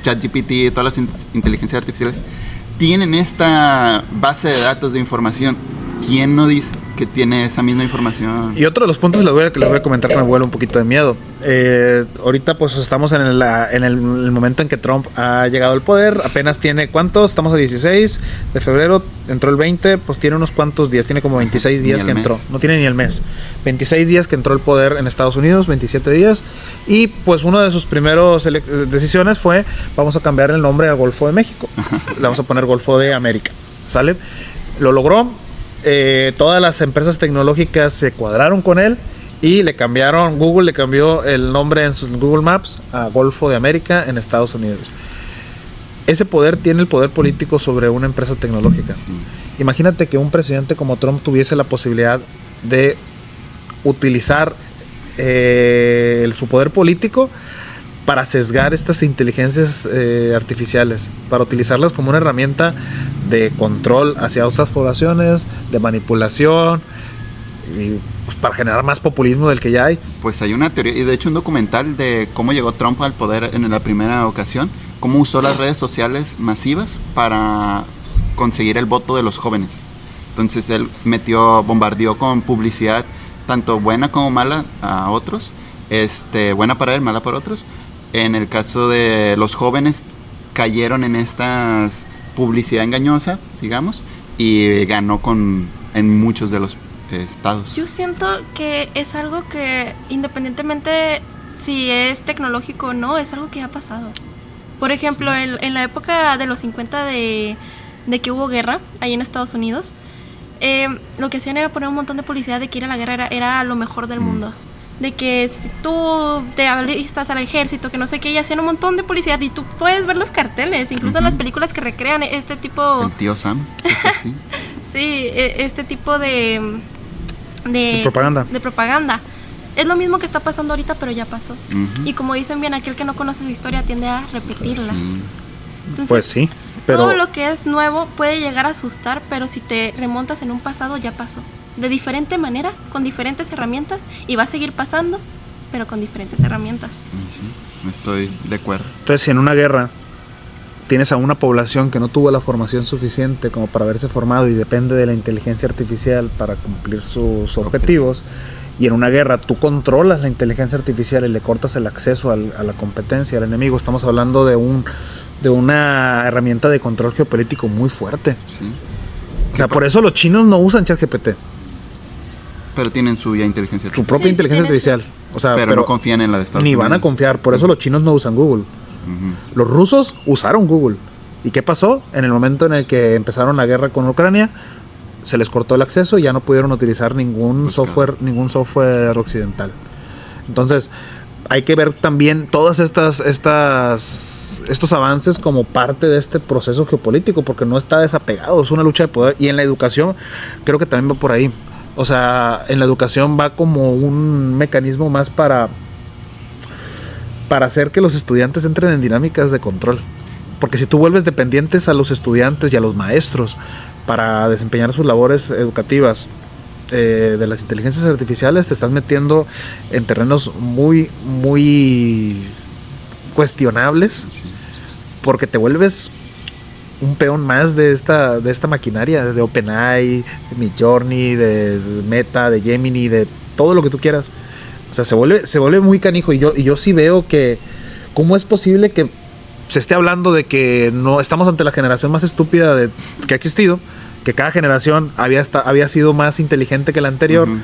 ChatGPT, todas las inteligencias artificiales tienen esta base de datos de información. ¿Quién no dice que tiene esa misma información? Y otro de los puntos que les voy a comentar que me vuelve un poquito de miedo. Ahorita pues estamos en el momento en que Trump ha llegado al poder. Apenas tiene, ¿cuántos? Estamos a 16 de febrero, entró el 20, pues tiene unos cuantos días, tiene como 26 días que entró. No tiene ni el mes. 26 días que entró al poder en Estados Unidos, 27 días. Y pues una de sus primeras decisiones fue, vamos a cambiar el nombre al Golfo de México. Le vamos a poner Golfo de América. ¿Sale? Lo logró. Todas las empresas tecnológicas se cuadraron con él y Google le cambió el nombre en sus Google Maps a Golfo de América en Estados Unidos. Ese poder tiene el poder político sobre una empresa tecnológica. Sí. Imagínate que un presidente como Trump tuviese la posibilidad de utilizar su poder político para sesgar estas inteligencias artificiales, para utilizarlas como una herramienta de control hacia otras poblaciones, de manipulación, y pues para generar más populismo del que ya hay. Pues hay una teoría, y de hecho un documental de cómo llegó Trump al poder en la primera ocasión, cómo usó las redes sociales masivas para conseguir el voto de los jóvenes. Entonces él bombardeó con publicidad, tanto buena como mala a otros, buena para él, mala para otros. En el caso de los jóvenes, cayeron en esta publicidad engañosa, digamos, y ganó en muchos de los estados. Yo siento que es algo que, independientemente si es tecnológico o no, es algo que ha pasado. Por ejemplo, en la época de los 50 de que hubo guerra ahí en Estados Unidos, lo que hacían era poner un montón de publicidad de que ir a la guerra era lo mejor del mundo. De que si tú te alistas al ejército, que no sé qué, y hacían un montón de publicidad, y tú puedes ver los carteles, incluso en las películas que recrean este tipo... El tío Sam, es así. Sí, este tipo de propaganda. De propaganda. Es lo mismo que está pasando ahorita, pero ya pasó. Y como dicen bien, aquel que no conoce su historia tiende a repetirla. Sí. Entonces, pues sí, pero todo lo que es nuevo puede llegar a asustar, pero si te remontas en un pasado ya pasó. De diferente manera, con diferentes herramientas, y va a seguir pasando, pero con diferentes herramientas. Sí, estoy de acuerdo. entonces si en una guerra tienes a una población que no tuvo la formación suficiente como para haberse formado y depende de la inteligencia artificial para cumplir sus objetivos, y en una guerra tú controlas la inteligencia artificial y le cortas el acceso a la competencia al enemigo, estamos hablando de una herramienta de control geopolítico muy fuerte. Sí. O sea, por eso los chinos no usan ChatGPT, Pero tienen su ya inteligencia su artificial. propia Sí, inteligencia tiene artificial. O sea, pero no confían en la de Estados ni Unidos. van a confiar. Por eso los chinos no usan Google. Ujú. Los rusos usaron Google. ¿Y qué pasó? En el momento en el que empezaron la guerra con Ucrania, se les cortó el acceso y ya no pudieron utilizar ningún software occidental. Entonces, hay que ver también todas estos avances como parte de este proceso geopolítico, porque no está desapegado, es una lucha de poder. Y en la educación, creo que también va por ahí. O sea, en la educación va como un mecanismo más para hacer que los estudiantes entren en dinámicas de control. Porque si tú vuelves dependientes a los estudiantes y a los maestros para desempeñar sus labores educativas de las inteligencias artificiales, te estás metiendo en terrenos muy, muy cuestionables, Sí. porque te vuelves un peón más de esta maquinaria, de OpenAI, de Midjourney, de Meta, de Gemini, de todo lo que tú quieras. O sea, se vuelve muy canijo, y yo sí veo que cómo es posible que se esté hablando de que no estamos ante la generación más estúpida que ha existido, que cada generación había sido más inteligente que la anterior. Ujú.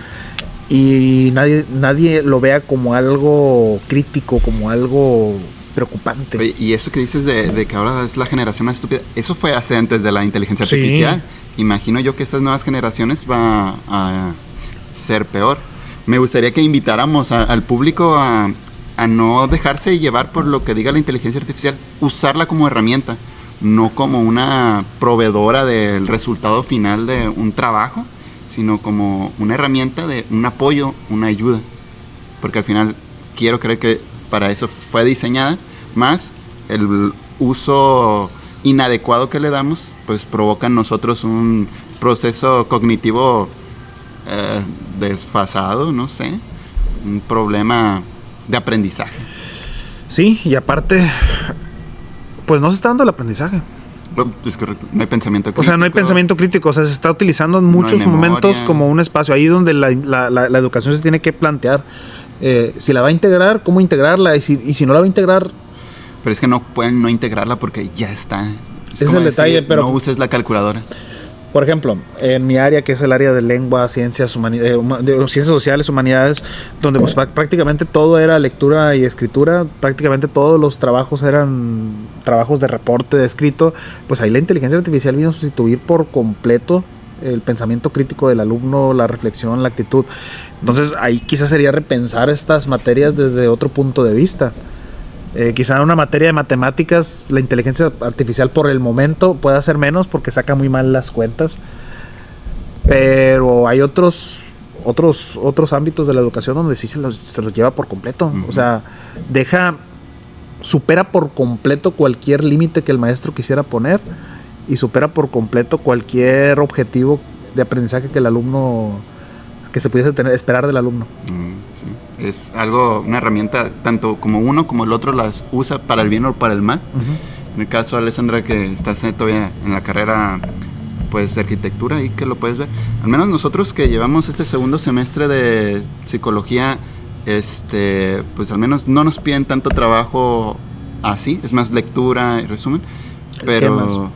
Y nadie lo vea como algo crítico, como algo preocupante. Oye, y eso que dices de que ahora es la generación más estúpida, eso fue hace antes de la inteligencia Sí. artificial. Imagino yo que estas nuevas generaciones va a ser peor. Me gustaría que invitáramos al público a no dejarse llevar por lo que diga la inteligencia artificial, usarla como herramienta, no como una proveedora del resultado final de un trabajo, sino como una herramienta de un apoyo, una ayuda. Porque al final quiero creer que para eso fue diseñada, más el uso inadecuado que le damos, pues provoca en nosotros un proceso cognitivo desfasado, no sé, un problema de aprendizaje. Sí, y aparte, pues no se está dando el aprendizaje. Es correcto, no hay pensamiento crítico. O sea, no hay pensamiento crítico, o sea, se está utilizando en muchos hay momentos memoria. como un espacio ahí donde la educación se tiene que plantear. Si la va a integrar, cómo integrarla, y si no la va a integrar. Pero es que no pueden no integrarla porque ya está. Es como el detalle, decir, pero- no uses la calculadora. Por ejemplo, en mi área, que es el área de lengua, ciencias, ciencias sociales, humanidades, donde pues prácticamente todo era lectura y escritura, prácticamente todos los trabajos eran trabajos de reporte, de escrito, pues ahí la inteligencia artificial vino a sustituir por completo el pensamiento crítico del alumno, la reflexión, la actitud. Entonces ahí quizás sería repensar estas materias desde otro punto de vista. Quizá en una materia de matemáticas la inteligencia artificial por el momento puede hacer menos porque saca muy mal las cuentas, pero hay otros ámbitos de la educación donde sí se los lleva por completo. Uh-huh. O sea, supera por completo cualquier límite que el maestro quisiera poner, y supera por completo cualquier objetivo de aprendizaje que el alumno, que se pudiese esperar del alumno. Sí. Es algo, una herramienta, tanto como uno como el otro las usa para el bien o para el mal. Uh-huh. En el caso de Alessandra, que estás todavía en la carrera pues de arquitectura, ahí que lo puedes ver. Al menos nosotros que llevamos este segundo semestre de psicología, pues al menos no nos piden tanto trabajo así, es más lectura y resumen. Pero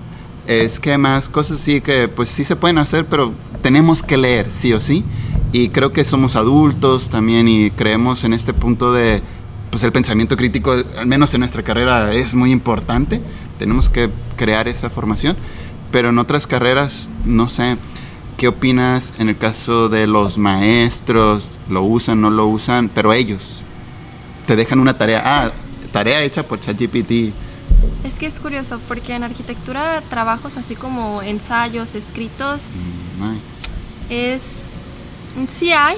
esquemas, cosas así que pues sí se pueden hacer, pero tenemos que leer sí o sí. Y creo que somos adultos también y creemos en este punto de pues el pensamiento crítico, al menos en nuestra carrera, es muy importante. Tenemos que crear esa formación. Pero en otras carreras, no sé, ¿qué opinas en el caso de los maestros? ¿Lo usan, no lo usan? Pero ellos te dejan una tarea. Tarea hecha por ChatGPT. Es que es curioso, porque en arquitectura trabajos así como ensayos, escritos, sí hay,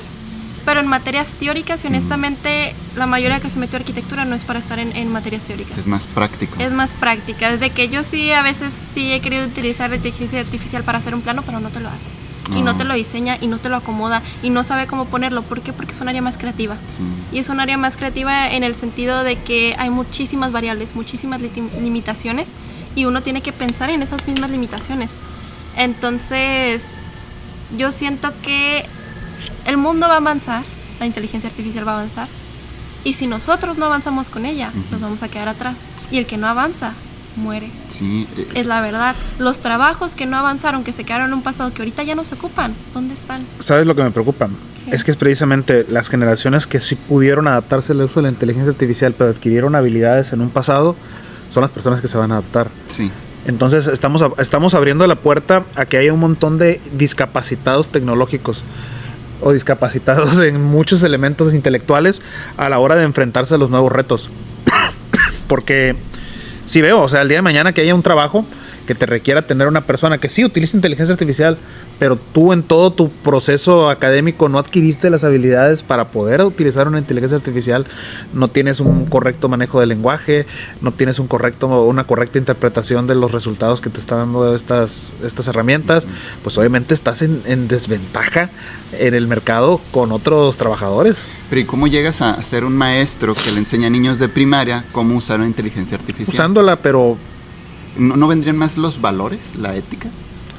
pero en materias teóricas y honestamente la mayoría que se metió a arquitectura no es para estar en materias teóricas. Es más práctico. Es más práctica, desde que yo sí a veces sí he querido utilizar la inteligencia artificial para hacer un plano, pero no te lo hace. Y no te lo diseña y no te lo acomoda y no sabe cómo ponerlo. ¿Por qué? Porque es un área más creativa. Sí. Y es un área más creativa en el sentido de que hay muchísimas variables, muchísimas limitaciones y uno tiene que pensar en esas mismas limitaciones. Entonces, yo siento que el mundo va a avanzar, la inteligencia artificial va a avanzar y si nosotros no avanzamos con ella, nos vamos a quedar atrás. Y el que no avanza, muere. Sí. Es la verdad. Los trabajos que no avanzaron, que se quedaron en un pasado que ahorita ya no se ocupan, ¿dónde están? ¿Sabes lo que me preocupa? ¿Qué? Es que es precisamente las generaciones que sí pudieron adaptarse al uso de la inteligencia artificial, pero adquirieron habilidades en un pasado, son las personas que se van a adaptar. Sí. Entonces estamos abriendo la puerta a que haya un montón de discapacitados tecnológicos o discapacitados en muchos elementos intelectuales a la hora de enfrentarse a los nuevos retos. Porque si veo, o sea, el día de mañana que haya un trabajo que te requiera tener una persona que sí utiliza inteligencia artificial, pero tú en todo tu proceso académico no adquiriste las habilidades para poder utilizar una inteligencia artificial, no tienes un correcto manejo del lenguaje, no tienes una correcta interpretación de los resultados que te están dando estas herramientas, pues obviamente estás en desventaja en el mercado con otros trabajadores. Pero ¿y cómo llegas a ser un maestro que le enseña a niños de primaria cómo usar una inteligencia artificial? Usándola, pero... ¿No vendrían más los valores, la ética?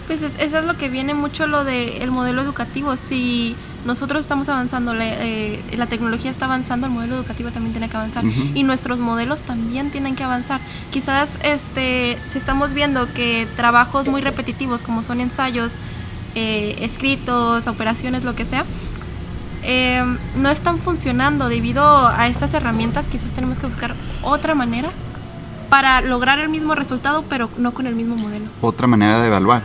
Pues eso es lo que viene mucho lo del modelo educativo. Si nosotros estamos avanzando, la tecnología está avanzando, el modelo educativo también tiene que avanzar. Y nuestros modelos también tienen que avanzar. Quizás si estamos viendo que trabajos muy repetitivos como son ensayos, escritos, operaciones, lo que sea, no están funcionando debido a estas herramientas. Quizás tenemos que buscar otra manera para lograr el mismo resultado, pero no con el mismo modelo. Otra manera de evaluar.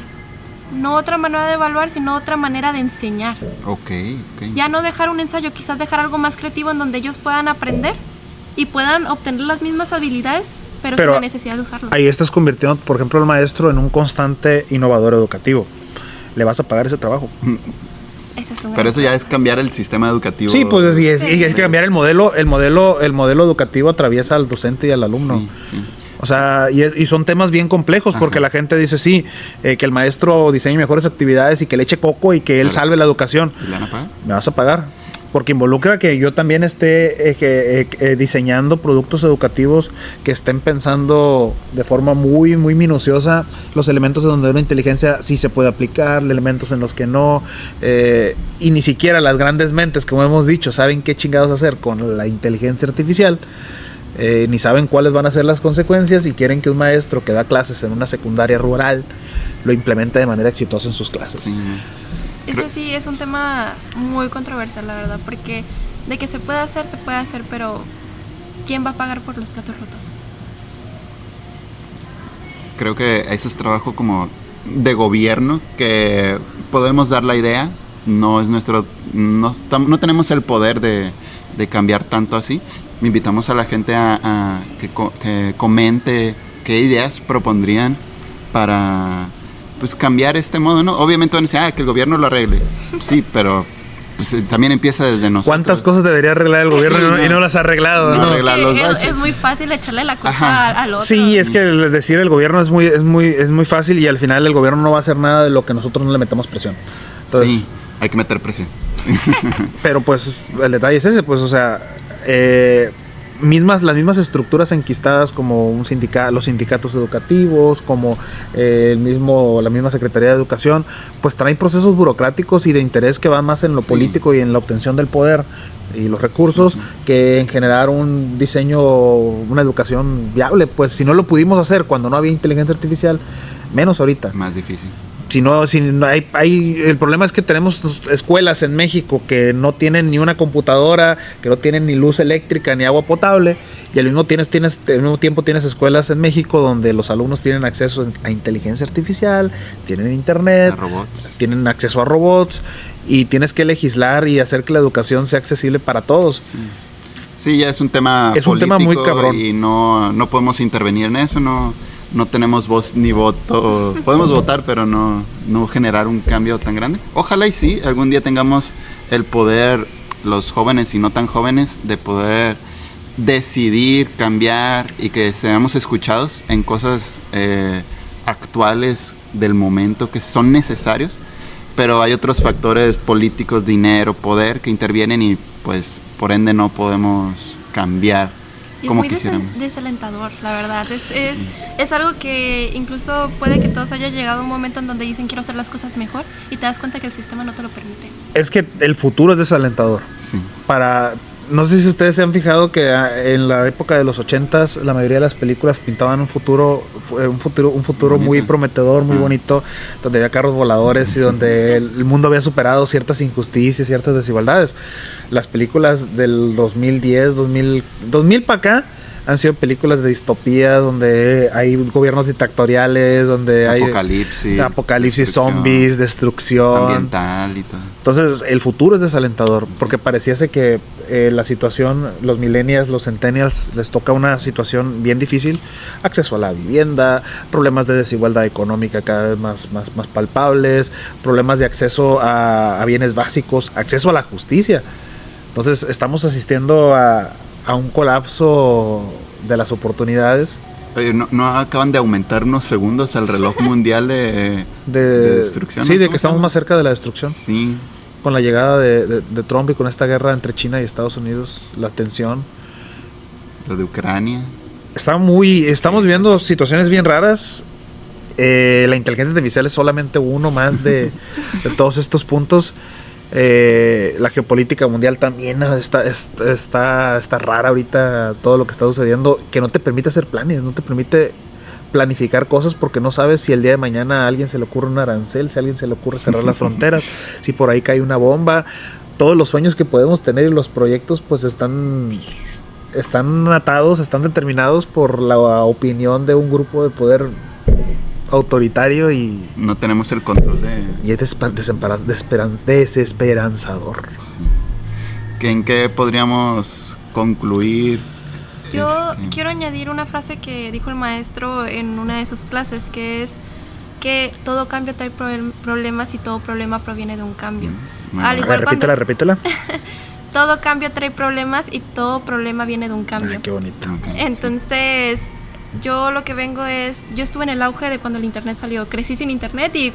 No otra manera de evaluar, sino otra manera de enseñar. Ok. Ya no dejar un ensayo, quizás dejar algo más creativo en donde ellos puedan aprender y puedan obtener las mismas habilidades, pero sin la necesidad de usarlo. Ahí estás convirtiendo, por ejemplo, al maestro en un constante innovador educativo. ¿Le vas a pagar ese trabajo? Pero eso ya es cambiar el sistema educativo. Sí, pues y es que cambiar el modelo educativo atraviesa al docente y al alumno. Sí. O sea, y son temas bien complejos. Ajá. Porque la gente dice sí, que el maestro diseñe mejores actividades y que le eche coco y que él salve la educación. ¿Y le van a pagar? Me vas a pagar. Porque involucra que yo también esté diseñando productos educativos que estén pensando de forma muy, muy minuciosa los elementos en donde una inteligencia sí se puede aplicar, elementos en los que no, y ni siquiera las grandes mentes, como hemos dicho, saben qué chingados hacer con la inteligencia artificial, ni saben cuáles van a ser las consecuencias y quieren que un maestro que da clases en una secundaria rural lo implemente de manera exitosa en sus clases. Sí. Ese sí es un tema muy controversial, la verdad, porque de que se puede hacer, pero ¿quién va a pagar por los platos rotos? Creo que eso es trabajo como de gobierno, que podemos dar la idea, no tenemos el poder de cambiar tanto así. Invitamos a la gente a que comente qué ideas propondrían para... pues cambiar este modo, ¿no? Obviamente van a decir, que el gobierno lo arregle. Sí, pero pues también empieza desde nosotros. ¿Cuántas cosas debería arreglar el gobierno y no las ha arreglado? No arreglar los baches. Es muy fácil echarle la culpa al otro. Sí, es que decir el gobierno es muy fácil y al final el gobierno no va a hacer nada de lo que nosotros no le metamos presión. Entonces, sí, hay que meter presión. Pero pues el detalle es ese, pues, o sea, las mismas estructuras enquistadas como los sindicatos educativos, como la misma Secretaría de Educación, pues traen procesos burocráticos y de interés que van más en lo político y en la obtención del poder y los recursos que en generar un diseño, una educación viable. Pues si no lo pudimos hacer cuando no había inteligencia artificial, menos ahorita. Más difícil. El problema es que tenemos escuelas en México que no tienen ni una computadora, que no tienen ni luz eléctrica ni agua potable, y al mismo tiempo tienes escuelas en México donde los alumnos tienen acceso a inteligencia artificial, tienen internet, tienen acceso a robots, y tienes que legislar y hacer que la educación sea accesible para todos. Sí, ya es un tema político, un tema muy cabrón. Y no podemos intervenir en eso, no tenemos voz ni voto. Podemos votar, pero no generar un cambio tan grande. Ojalá y sí, algún día tengamos el poder los jóvenes y no tan jóvenes, de poder decidir, cambiar y que seamos escuchados en cosas actuales del momento que son necesarios, pero hay otros factores políticos, dinero, poder que intervienen y pues por ende no podemos cambiar Y como es muy quisiéramos. desalentador, la verdad. Es algo que incluso puede que todos haya llegado a un momento en donde dicen quiero hacer las cosas mejor y te das cuenta que el sistema no te lo permite. Es que el futuro es desalentador. Sí. No sé si ustedes se han fijado que en la época de los 80s la mayoría de las películas pintaban un futuro Bonito. muy prometedor, muy bonito, donde había carros voladores y donde el mundo había superado ciertas injusticias, ciertas desigualdades. Las películas del 2010, 2000 para acá han sido películas de distopía donde hay gobiernos dictatoriales, donde hay apocalipsis, destrucción, zombies, destrucción ambiental y todo. Entonces el futuro es desalentador porque pareciese que la situación, los millennials, los centennials les toca una situación bien difícil, acceso a la vivienda, problemas de desigualdad económica cada vez más palpables, problemas de acceso a bienes básicos, acceso a la justicia. Entonces estamos asistiendo a un colapso de las oportunidades. Oye, ¿no acaban de aumentar unos segundos al reloj mundial de destrucción? Sí, ¿no? de que estamos más cerca de la destrucción. Sí. Con la llegada de Trump y con esta guerra entre China y Estados Unidos, la tensión. Lo de Ucrania. Estamos viviendo situaciones bien raras. La inteligencia artificial es solamente uno más de todos estos puntos. La geopolítica mundial también está rara ahorita, todo lo que está sucediendo, que no te permite hacer planes, no te permite planificar cosas porque no sabes si el día de mañana a alguien se le ocurre un arancel, si a alguien se le ocurre cerrar las fronteras, si por ahí cae una bomba. Todos los sueños que podemos tener y los proyectos pues están atados, están determinados por la opinión de un grupo de poder autoritario y no tenemos el control de... Y es desesperanzador. Sí. ¿En qué podríamos concluir? Yo quiero añadir una frase que dijo el maestro en una de sus clases, que es que todo cambio trae problemas y todo problema proviene de un cambio. Bueno, repítela. Todo cambio trae problemas y todo problema viene de un cambio. Ay, qué bonito. Okay, entonces, yo lo que vengo es, yo estuve en el auge de cuando el internet salió, crecí sin internet y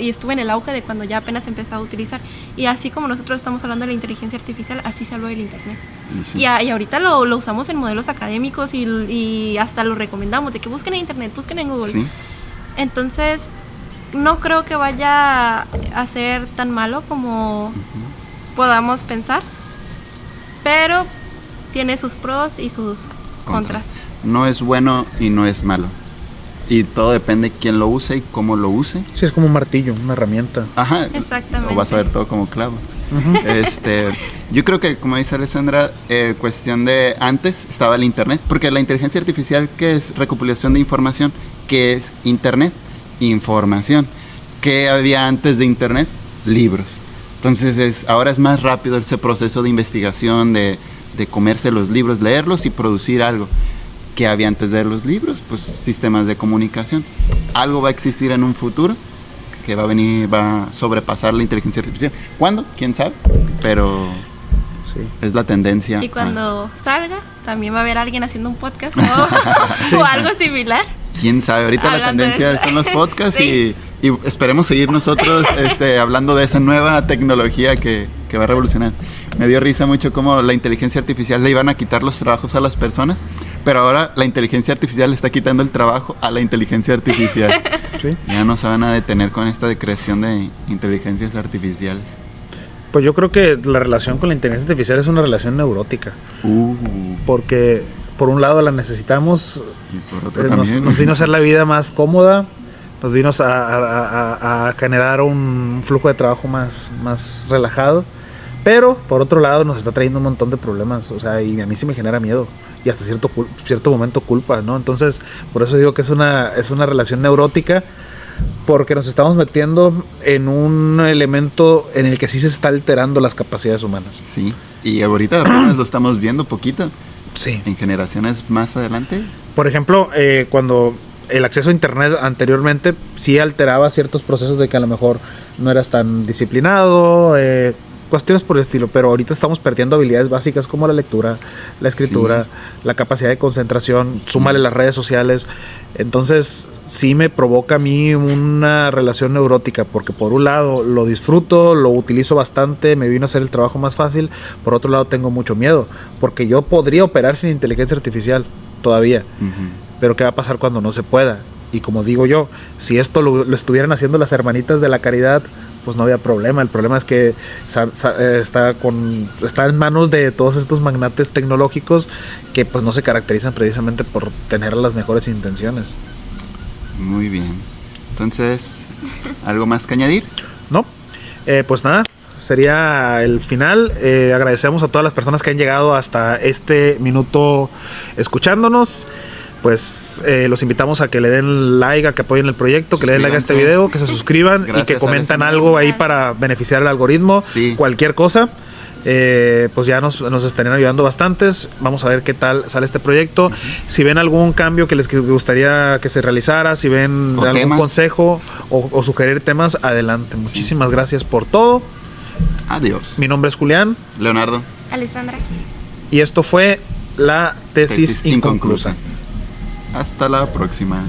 estuve en el auge de cuando ya apenas empezó a utilizar. Y así como nosotros estamos hablando de la inteligencia artificial, así se habló del internet. sí. Y ahorita lo usamos en modelos académicos y hasta lo recomendamos, de que busquen en internet, busquen en Google. Sí. Entonces, no creo que vaya a ser tan malo como podamos pensar, pero tiene sus pros y sus contras. No es bueno y no es malo. Y todo depende de quién lo use y cómo lo use. Sí, es como un martillo, una herramienta. Ajá. Exactamente. O vas a ver todo como clavos. Yo creo que, como dice Alessandra, cuestión de antes estaba el internet, porque la inteligencia artificial, ¿qué es? Recopilación de información. ¿Qué es internet? Información. ¿Qué había antes de internet? Libros. Entonces ahora es más rápido ese proceso de investigación, de comerse los libros, leerlos y producir algo. ¿Qué había antes de los libros? Pues sistemas de comunicación. Algo va a existir en un futuro que va a sobrepasar la inteligencia artificial. ¿Cuándo? ¿Quién sabe? Pero sí, es la tendencia. Y cuando salga, también va a haber alguien haciendo un podcast o algo similar. ¿Quién sabe? Ahorita Hablando la tendencia son los podcasts sí. y esperemos seguir nosotros hablando de esa nueva tecnología que va a revolucionar. Me dio risa mucho cómo la inteligencia artificial le iban a quitar los trabajos a las personas, pero ahora la inteligencia artificial le está quitando el trabajo a la inteligencia artificial. ¿Sí? Ya no se van a detener con esta decreación de inteligencias artificiales. Pues yo creo que la relación con la inteligencia artificial es una relación neurótica. Porque por un lado la necesitamos, nos vino a hacer la vida más cómoda, nos vino a generar un flujo de trabajo más relajado, pero por otro lado nos está trayendo un montón de problemas, o sea, y a mí sí me genera miedo y hasta cierto momento culpa, ¿no? Entonces, por eso digo que es una relación neurótica, porque nos estamos metiendo en un elemento en el que sí se está alterando las capacidades humanas. Sí, y ahorita apenas lo estamos viendo poquito. Sí. En generaciones más adelante. Por ejemplo, cuando el acceso a internet anteriormente sí alteraba ciertos procesos de que a lo mejor no eras tan disciplinado, cuestiones por el estilo, pero ahorita estamos perdiendo habilidades básicas como la lectura, la escritura, la capacidad de concentración, súmale las redes sociales. Entonces sí me provoca a mí una relación neurótica, porque por un lado lo disfruto, lo utilizo bastante, me vino a hacer el trabajo más fácil, por otro lado tengo mucho miedo, porque yo podría operar sin inteligencia artificial todavía, pero ¿qué va a pasar cuando no se pueda? Y como digo yo, si esto lo estuvieran haciendo las hermanitas de la caridad, pues no había problema. El problema es que está en manos de todos estos magnates tecnológicos que pues no se caracterizan precisamente por tener las mejores intenciones. Muy bien. Entonces, ¿algo más que añadir? No, pues nada, sería el final. Agradecemos a todas las personas que han llegado hasta este minuto escuchándonos. Pues los invitamos a que le den like, a que apoyen el proyecto, que le den like a este video, que se suscriban y que comentan algo ahí para beneficiar al algoritmo. Cualquier cosa, pues ya nos estarían ayudando bastantes. Vamos a ver qué tal sale este proyecto. Si ven algún cambio que les gustaría que se realizara, si ven algún consejo o sugerir temas, adelante. Muchísimas gracias por todo. Adiós. Mi nombre es Julián. Leonardo. Alessandra. Y esto fue la tesis inconclusa. Hasta la próxima.